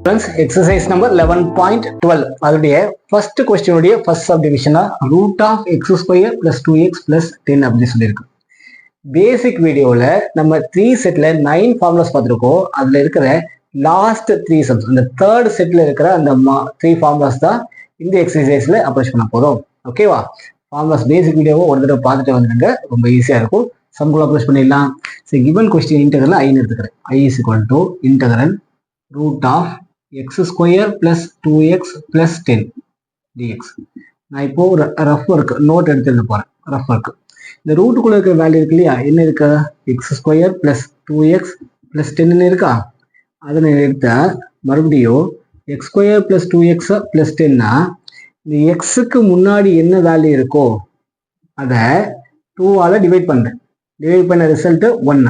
Friends, exercise number 11.12 அதோடைய first question உடைய first subdivision root of x square plus 2x plus 10 அப்படி சொல்லியிருக்கு. பேசிக் வீடியோவில் நம்ம 3 செட்ல 9 ஃபார்முலாஸ் பார்த்துருக்கோம். அதில் இருக்கிற லாஸ்ட் 3 சம்ஸ் அந்த தேர்ட் செட்ல இருக்கிற அந்த 3 ஃபார்முலாஸ் தான் இந்த எக்ஸசைஸ்ல அப்ரோச் பண்ண போகிறோம். ஓகேவா? ஃபார்முலாஸ் பேசிக் வீடியோவை ஒரு தடவை பார்த்துட்டு வந்துடுங்க, ரொம்ப ஈஸியாக இருக்கும். சம்குள்ள அப்ரோச் பண்ணிடலாம். சரி, கிவன் கொஸ்டின் இன்டெகிரல் ஐன்னு எடுத்துக்கிறேன். I is equal to integral root of x square plus 2x plus 10 dx. நான் இப்போ ஒரு ரஃப் ஒர்க் நோட் எடுத்து எழுத போறேன். ரஃப் ஒர்க் இந்த ரூட்டுக்குள்ள இருக்கிற வேல்யூ இருக்கு இல்லையா, என்ன இருக்கு? X square plus 2x plus 10 இருக்கா? அதை நான் எடுத்த மறுபடியும் x square plus 2x plus 10னா இந்த எக்ஸுக்கு முன்னாடி என்ன வேல்யூ இருக்கோ அதை 2ஆல டிவைட் பண்ணுறேன். டிவைட் பண்ண ரிசல்ட் 1.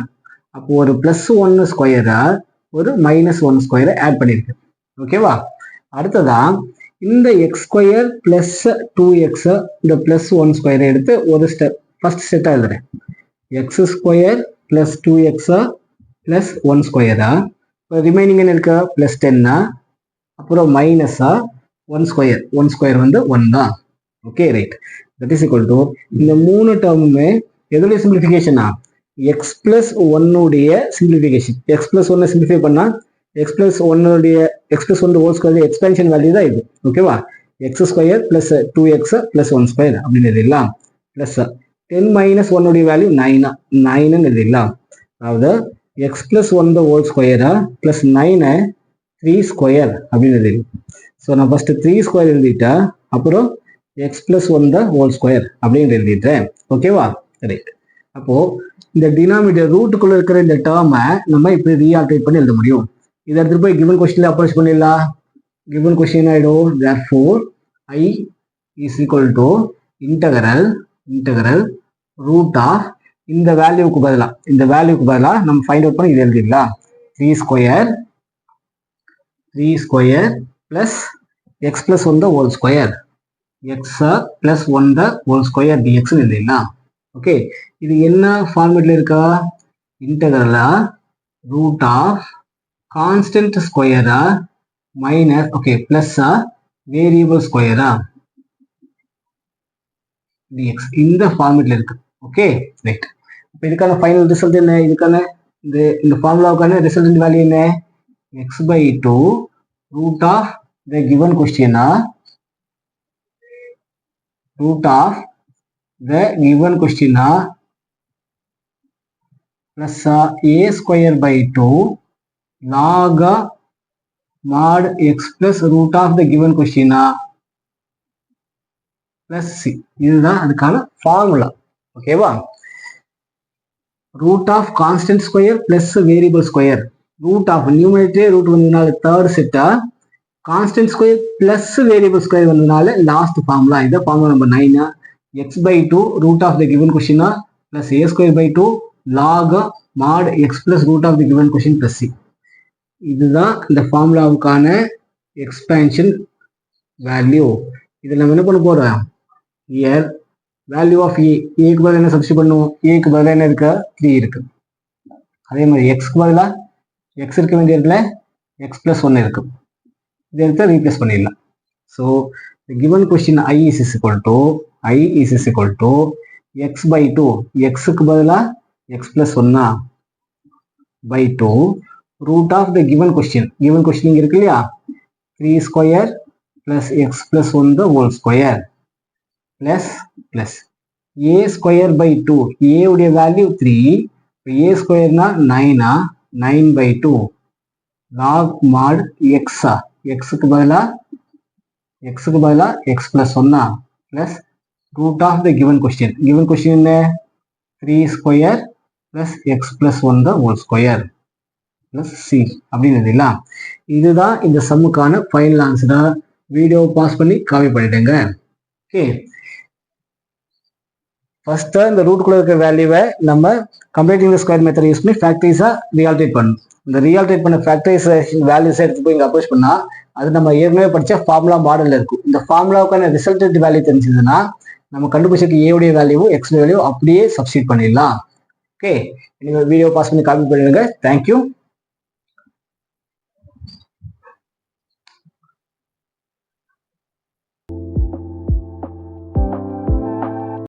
அப்போ ஒரு பிளஸ் 1 ஸ்கொயரை ஒரு மைனஸ் 1 ஸ்கொயரை ஆட் பண்ணியிருக்கு. ஓகேவா? அடுத்ததா இந்த எக்ஸ் ஸ்கொயர் பிளஸ் 2x இந்த பிளஸ் 1 ஸ்கொயரை எடுத்து ஒரு ஸ்டெப் ஃபர்ஸ்ட் செட்டாக எழுதுறேன். X square plus 2x plus 1 ஸ்கொயரா, ரிமைனிங் என்ன இருக்கு? பிளஸ் 10 அப்புறம் மைனஸா 1 ஸ்கொயர். 1 ஸ்கொயர் வந்து 1 தான். Okay, right. That is equal to இந்த 3 டேர்முமே எதுடைய சிம்பிளிஃபிகேஷனா? X plus 1 simplification. X plus 1 simplify பண்ணா x plus 1 whole square expansion value தான் இது. ஓகேவா? X square plus 2x plus 1 square அப்படின்னு எழுதிடலாம். பிளஸ் 10 மைனஸ் 1 வேல்யூ 9 எழுதிடலாம். அதாவது எக்ஸ் பிளஸ் 1 ஹோல் ஸ்கொயரா பிளஸ் 9 3 ஸ்கொயர் அப்படின்னு எழுதிடலாம். ஸோ நான் ஃபர்ஸ்ட் 3 ஸ்கொயர் எழுதிட்டேன், அப்புறம் எக்ஸ் பிளஸ் 1 ஹோல் ஸ்கொயர் அப்படின்னு எழுதிட்டேன். ஓகேவா? ரைட். அப்போ இந்த டினாமினேட்டர் ரூட்டுக்குள்ள இருக்கிற இந்த டேர்மை நம்ம இப்படி ரீஆல்டரேட் பண்ணி எழுத முடியும். இதை எடுத்துட்டு போய் கிவன் கொஸ்டின்ல அப்ரோச் பண்ணிடலாம். கிவன் கொஸ்டின் ஆயிடும். therefore I is equal to integral root of இந்த வேல்யூக்கு பதிலா நம்ம ஃபைண்ட் அவுட் பண்ணி இது எழுதிடலாம். 3 square plus x plus 1 whole square x plus 1 whole square dx எழுதிடலாம். ஓகே, இது என்ன ஃபார்மேட்ல இருக்கா? இன்டெகிரலா ரூட் ஆஃப் கான்ஸ்டன்ட் ஸ்கொயரா மைனஸ் பிளஸ்ஸா வேரியபிள் ஸ்கொயரா டிஎக்ஸ் இந்த ஃபார்மேட்ல இருக்கு. Okay, right. இப்போ இதுக்கான ஃபைனல் ரிசல்ட் என்ன? இந்த ஃபார்முலாவுக்கான ரிசல்ட் வேல்யூ என்ன? X by 2 root of the given கொஸ்டினா plus a square by 2 log mod x plus root of the given question plus c. இதுதான் அதுக்கான ஃபார்முலா. ஓகேவா? Root of constant square plus variable square. Root of numerator root வந்ததுனால third செட்டா, constant square plus variable square வந்ததுனால last formula. இதை formula number 9. x by 2 root of the given question plus a square by 2 log mod x plus root of the given question plus c. இதுதான் இந்த ஃபார்முலாவுக்கான expansion value. இதில் நம்ம என்ன பண்ண போறோம்? Year value of ஏக்கு பதிலாக என்ன சப்ஸ்டிட் பண்ணுவோம்? ஏக்கு பதிலாக என்ன இருக்கு? 3 இருக்கு. அதே மாதிரி எக்ஸ்க்கு பதிலாக எக்ஸ் இருக்க வேண்டிய இடத்துல எக்ஸ் பிளஸ் 1 இருக்கு. இதை எடுத்து ரீப்ளேஸ் பண்ணிடலாம். So given question I is equal to x by 2. எக்ஸுக்கு பதிலாக x plus 1 by 2 root of the given question இங்க இருக்கு இல்லையா? 3 square plus x plus 1 whole square plus a square by 2. a உடைய வேல்யூ 3. a ஸ்கொயர்னா 9 by 2 log mod x. எக்ஸுக்கு பதிலாக x plus 1 plus root of the given question என்ன? 3 square plus x plus 1 whole square plus C அப்படின்னு எழுதிடலாம். இதுதான் இந்த சம்முக்கான ஃபைனல் ஆன்சரா. வீடியோ பாஸ் பண்ணி காப்பி பண்ணிடுங்க. ஓகே, ஃபர்ஸ்ட் இந்த ரூட்டுக்குள்ள இருக்கிற வேல்யூவை நம்ம completing the square method use பண்ணி ஃபேக்டரிஸா ரீஆல்டரேட் பண்ணணும். இந்த ரீஆல்டரேட் பண்ண ஃபேக்டரைசேஷன் வேல்யூஸ் எடுத்து போய் இங்கே அப்ரோச் பண்ணா அது நம்ம ஏற்கனவே படிச்ச ஃபார்முலா மாடல்ல இருக்கும். இந்த ஃபார்முலாவுக்கான ரிசல்டன்ட் வேல்யூ தெரிஞ்சதுன்னா நம்ம கண்டுபிடிச்சிருக்க ஏ உடைய வேல்யூ எக்ஸ் வேல்யூ அப்படியே சப்ஸ்டிட் பண்ணிடலாம். ஓகே, நீங்க வீடியோ பாஸ் பண்ணி காப்பி பண்ணிடுங்க. தேங்க்யூ.